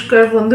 নমস্কার বন্ধু।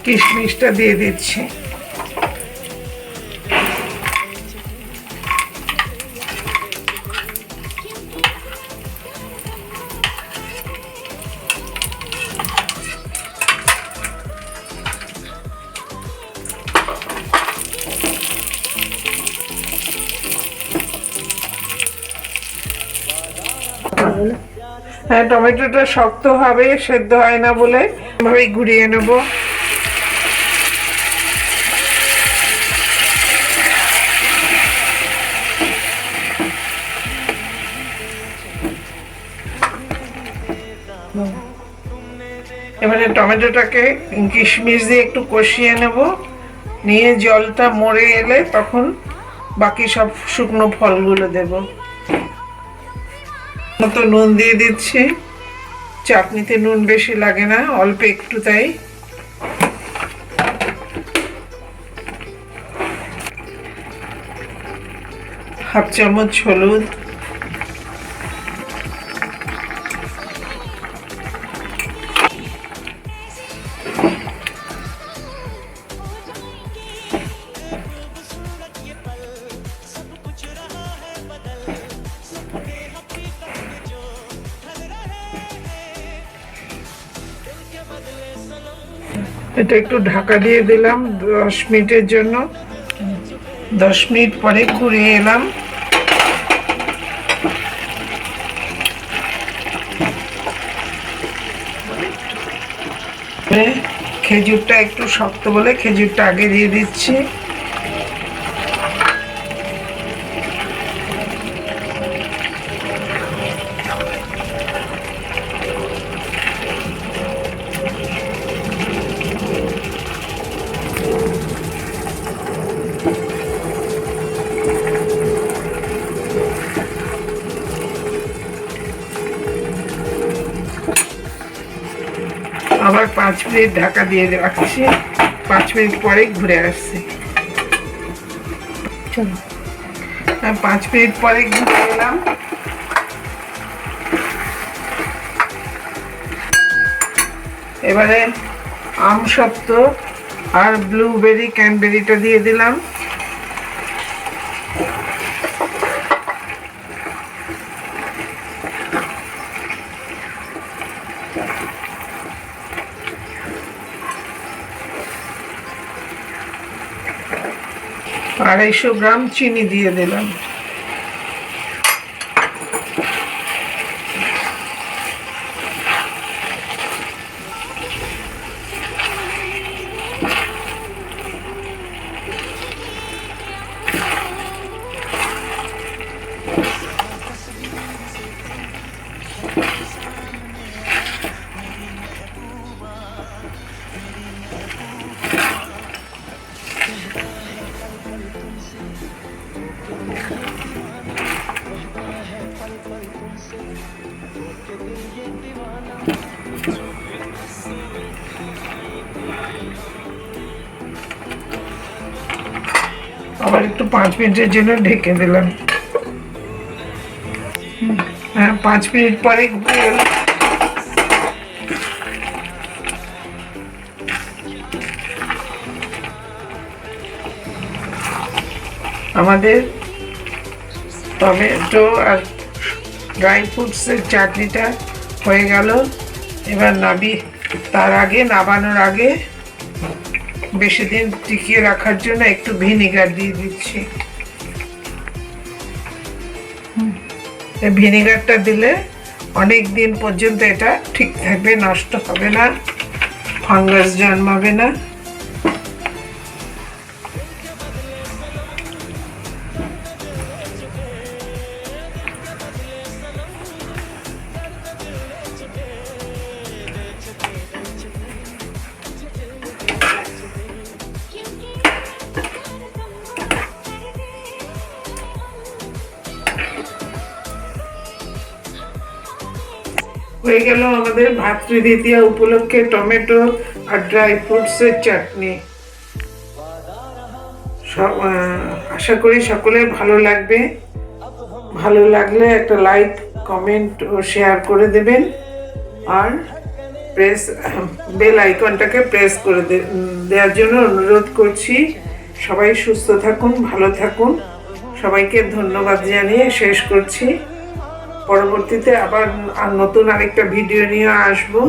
কিশমিশটা দিয়ে দিচ্ছি। হ্যাঁ, টমেটোটা শক্ত হবে, সেদ্ধ হয় না বলে এভাবে ঘুরিয়ে নেব। এবারে টমেটোটাকে কিশমিশ দিয়ে একটু কষিয়ে নেব, নিয়ে জলটা মরে এলে তখন বাকি সব শুকনো ফলগুলো দেব। মতো নুন দিয়ে দিচ্ছি। চাটনিতে নুন বেশি লাগে না, অল্প একটু, তাই হাফ চামচ হলুদ, এটা একটু ঢাকা দিয়ে দিলাম 10 মিনিটের জন্য। 10 মিনিট পরে ঘুরিয়ে এলাম। খেজুরটা একটু শক্ত বলে খেজুরটা আগে দিয়ে দিচ্ছি। আবার 5 মিনিট ঢাকা দিয়ে রাখছি। 5 মিনিট পরে ঘুরে আসছি। 5 মিনিট পরে ঘুরে এলাম। এবারে আমসত্ত্ব আর ব্লুবেরি ক্যানবেরিটা দিয়ে দিলাম। আর 250 গ্রাম চিনি দিয়ে দিলাম। আবার একটু 5 মিনিটের জন্য ঢেকে দিলাম। হ্যাঁ, 5 মিনিট পরে ঘুরে গেল। আমাদের টমেটো আর ড্রাই ফ্রুটসের চাটনিটা হয়ে গেল। এবার নাবানোর আগে বেশি দিন টিকিয়ে রাখার জন্য একটু ভিনিগার দিয়ে দিচ্ছি। ভিনিগারটা দিলে অনেক দিন পর্যন্ত এটা ঠিক থাকবে, নষ্ট হবে না, ফাঙ্গাস জন্মাবে না। হয়ে গেল আমাদের ভাতৃদ্বিতীয়া উপলক্ষে টমেটো আর ড্রাই ফ্রুটসের চাটনি। আশা করি সকলের ভালো লাগবে। ভালো লাগলে একটা লাইক, কমেন্ট ও শেয়ার করে দেবেন। আর বেল আইকনটাকে প্রেস করে দেওয়ার জন্য অনুরোধ করছি। সবাই সুস্থ থাকুন, ভালো থাকুন। সবাইকে ধন্যবাদ জানিয়ে শেষ করছি। পরবর্তীতে আবার নতুন আরেকটা ভিডিও নিয়ে আসবো।